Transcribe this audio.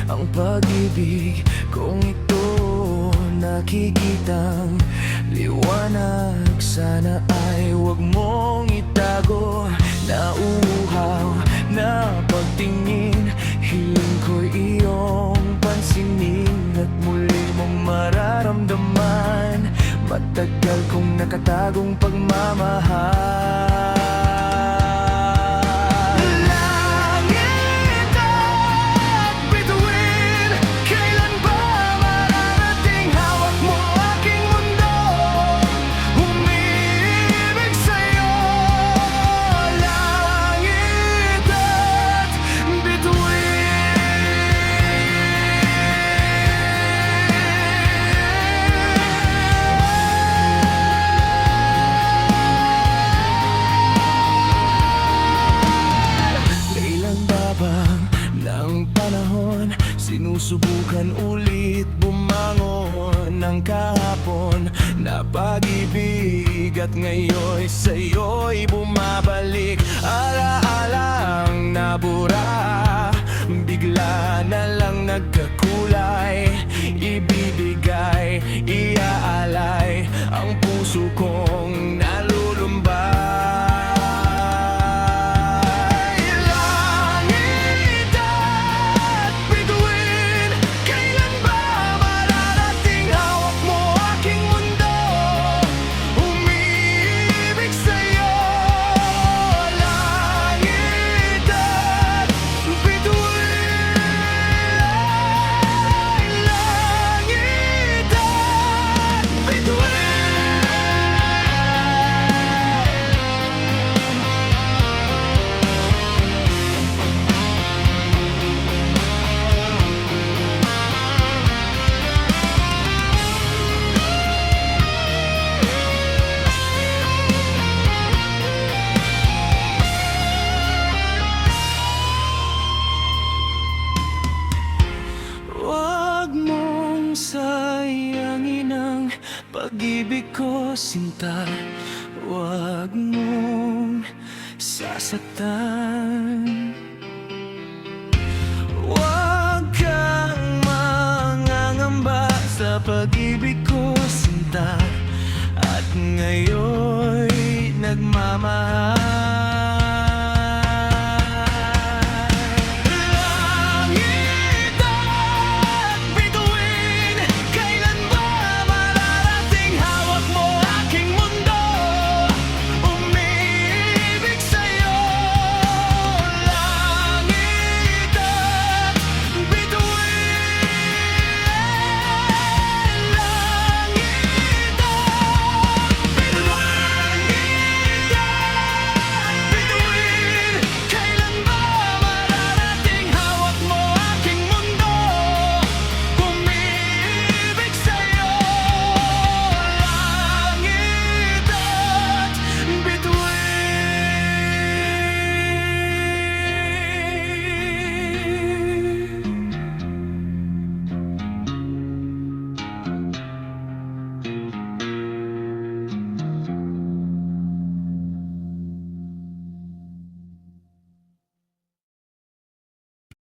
ang pag-ibig kong ito nakikitang liwanag. Sana ay huwag mong itago. Nauuhaw na pagtingin, hiling ko'y iyong pansinin at muli mong mararamdaman matagal kong nakatagong pagmamahal. Langit at bituin, kailan ba mararating? Hawak mo aking mundo, umibig sa'yo. Langit at bituin. Ng panahon, sinusubukan ulit bumangon ng kahapon na pag-ibig at ngayon'y sa'yo'y bumabalik. Alaalang nabura, bigla na lang nagkakulay. Ibibigay, iaalay ang puso kong nalulumbay. Sayangin ang pag-ibig ko, sinta. Huwag mong sasaktan. Huwag kang mangangamba sa pag-ibig ko, sinta. At ngayon'y nagmamahal.